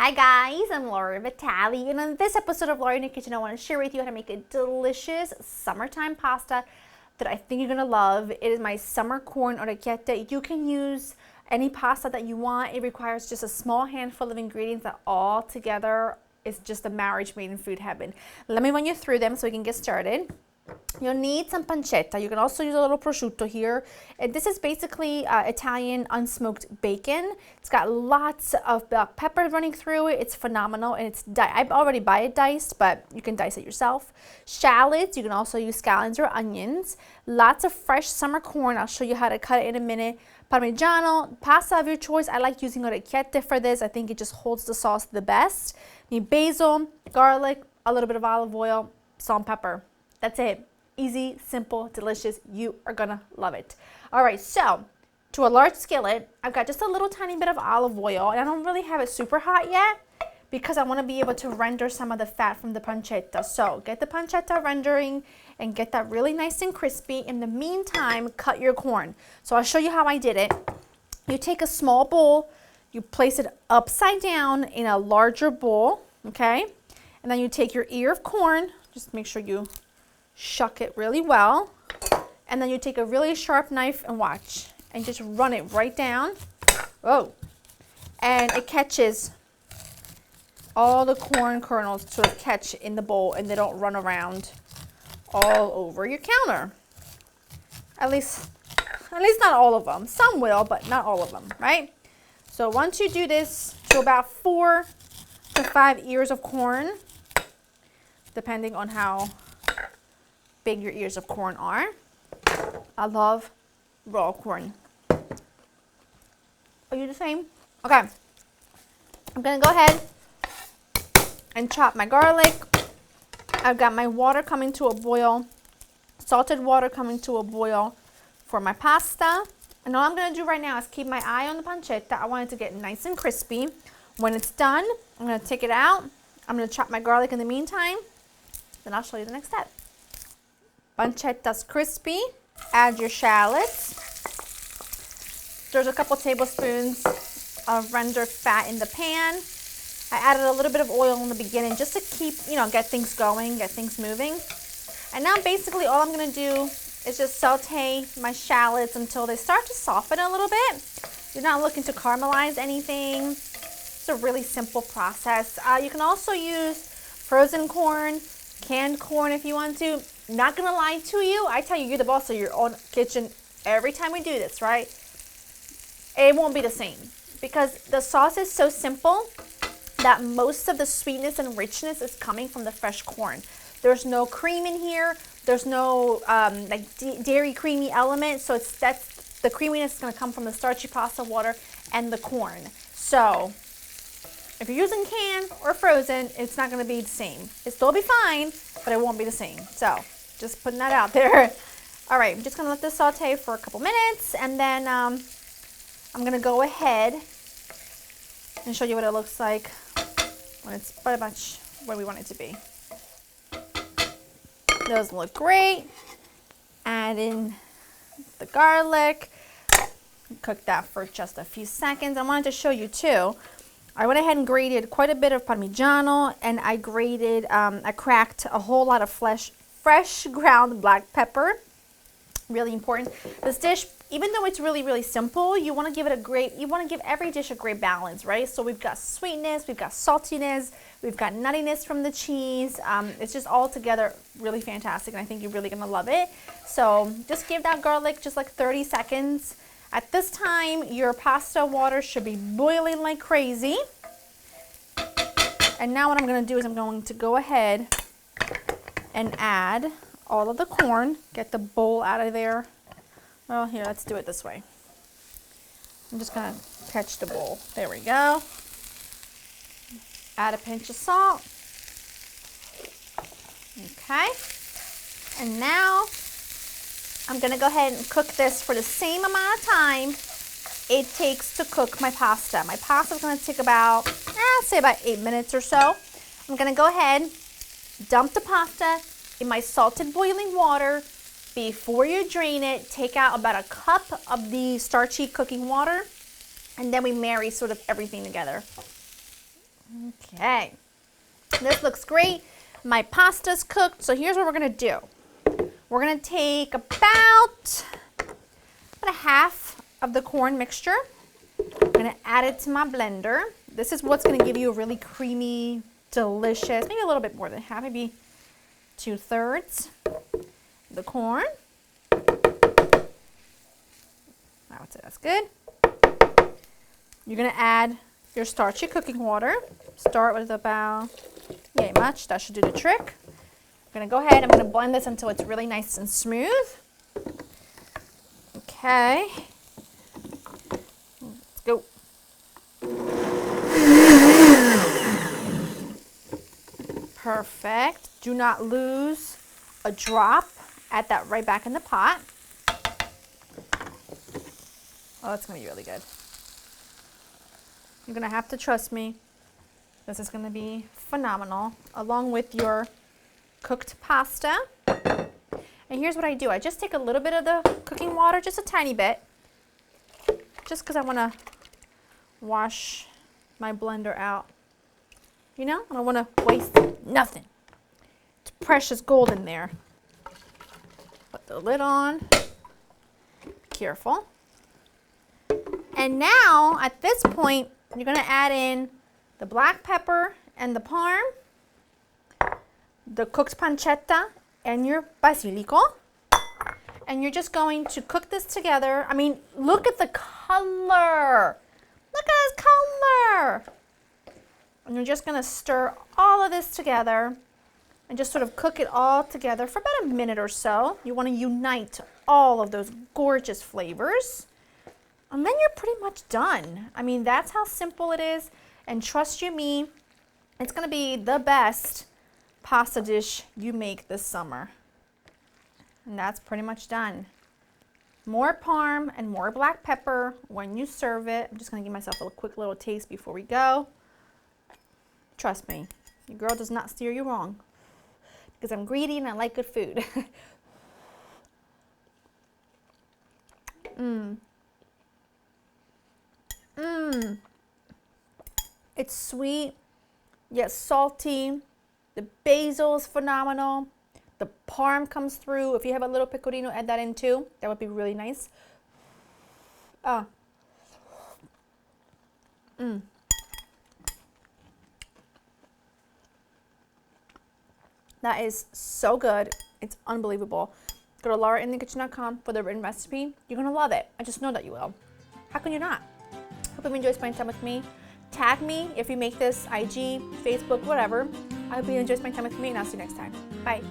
Hi guys, I'm Laura Vitale, and on this episode of Laura in the Kitchen, I want to share with you how to make a delicious summertime pasta that I think you're gonna love. It is my summer corn orecchiette. You can use any pasta that you want. It requires just a small handful of ingredients that all together is just a marriage made in food heaven. Let me run you through them so we can get started. You'll need some pancetta. You can also use a little prosciutto here. And this is basically Italian unsmoked bacon. It's got lots of black pepper running through it. It's phenomenal, and I already buy it diced, but you can dice it yourself. Shallots. You can also use scallions or onions. Lots of fresh summer corn. I'll show you how to cut it in a minute. Parmigiano, pasta of your choice. I like using orecchiette for this. I think it just holds the sauce the best. You need basil, garlic, a little bit of olive oil, salt and pepper. That's it. Easy, simple, delicious. You are gonna love it. All right, so to a large skillet, I've got just a little tiny bit of olive oil, and I don't really have it super hot yet because I want to be able to render some of the fat from the pancetta. So get the pancetta rendering and get that really nice and crispy. In the meantime, cut your corn. So I'll show you how I did it. You take a small bowl, you place it upside down in a larger bowl, okay? And then you take your ear of corn, just make sure you shuck it really well, and then you take a really sharp knife and watch, and just run it right down. Whoa. And it catches all the corn kernels, sort of catch in the bowl, and they don't run around all over your counter. At least not all of them. Some will, but not all of them, right? So once you do this to about 4 to 5 ears of corn, depending on how big your ears of corn are. I love raw corn. Are you the same? Okay. I'm gonna go ahead and chop my garlic. I've got my water coming to a boil, salted water coming to a boil for my pasta. And all I'm gonna do right now is keep my eye on the pancetta. I want it to get nice and crispy. When it's done, I'm gonna take it out. I'm gonna chop my garlic in the meantime. Then I'll show you the next step. Pancetta's crispy. Add your shallots. There's a couple tablespoons of rendered fat in the pan. I added a little bit of oil in the beginning just to keep, get things going, get things moving. And now basically all I'm going to do is just saute my shallots until they start to soften a little bit. You're not looking to caramelize anything. It's a really simple process. You can also use frozen corn, canned corn if you want to. Not gonna lie to you, I tell you, you're the boss of your own kitchen every time we do this, right? It won't be the same because the sauce is so simple that most of the sweetness and richness is coming from the fresh corn. There's no cream in here. There's no dairy creamy element. So the creaminess is gonna come from the starchy pasta water and the corn. So if you're using canned or frozen, it's not gonna be the same. It'll still be fine, but it won't be the same. So just putting that out there. All right, I'm just gonna let this saute for a couple minutes, and then I'm gonna go ahead and show you what it looks like when it's pretty much where we want it to be. Those look great. Add in the garlic. Cook that for just a few seconds. I wanted to show you too. I went ahead and grated quite a bit of Parmigiano, and I cracked a whole lot of fresh ground black pepper. Really important. This dish, even though it's really, really simple, you want to give every dish a great balance, right? So we've got sweetness, we've got saltiness, we've got nuttiness from the cheese. It's just all together really fantastic, and I think you're really gonna love it. So just give that garlic just like 30 seconds. At this time, your pasta water should be boiling like crazy. And now what I'm going to do is I'm going to go ahead and add all of the corn. Get the bowl out of there. Well, here, let's do it this way. I'm just going to catch the bowl. There we go. Add a pinch of salt. Okay. And now I'm gonna go ahead and cook this for the same amount of time it takes to cook my pasta. My pasta is gonna take about, say about 8 minutes or so. I'm gonna go ahead, dump the pasta in my salted boiling water. Before you drain it, take out about a cup of the starchy cooking water, and then we marry sort of everything together. Okay, this looks great. My pasta's cooked, so here's what we're gonna do. We're gonna take about a half of the corn mixture. I'm gonna add it to my blender. This is what's gonna give you a really creamy, delicious, maybe a little bit more than half, maybe 2/3 the corn. I would say that's good. You're gonna add your starchy cooking water. Start with about, yay much, that should do the trick. I'm gonna go ahead, I'm gonna blend this until it's really nice and smooth. Okay, let's go. Perfect. Do not lose a drop. Add that right back in the pot. Oh, it's gonna be really good. You're gonna have to trust me. This is gonna be phenomenal, along with your cooked pasta. And here's what I do. I just take a little bit of the cooking water, just a tiny bit, just because I wanna wash my blender out. You know, I don't wanna waste nothing. It's precious gold in there. Put the lid on. Be careful. And now, at this point, you're gonna add in the black pepper and the parm, the cooked pancetta, and your basilico. And you're just going to cook this together. I mean, look at the color. Look at this color. And you're just gonna stir all of this together and just sort of cook it all together for about a minute or so. You wanna unite all of those gorgeous flavors. And then you're pretty much done. I mean, that's how simple it is. And trust you me, it's gonna be the best pasta dish you make this summer. And that's pretty much done. More parm and more black pepper when you serve it. I'm just gonna give myself a quick little taste before we go. Trust me, your girl does not steer you wrong because I'm greedy and I like good food. It's sweet, yet salty. The basil is phenomenal. The parm comes through. If you have a little pecorino, add that in too. That would be really nice. That is so good. It's unbelievable. Go to laurainthekitchen.com for the written recipe. You're gonna love it. I just know that you will. How can you not? Hope you enjoy spending time with me. Tag me if you make this, IG, Facebook, whatever. I hope you enjoy spending time with me, and I'll see you next time. Bye.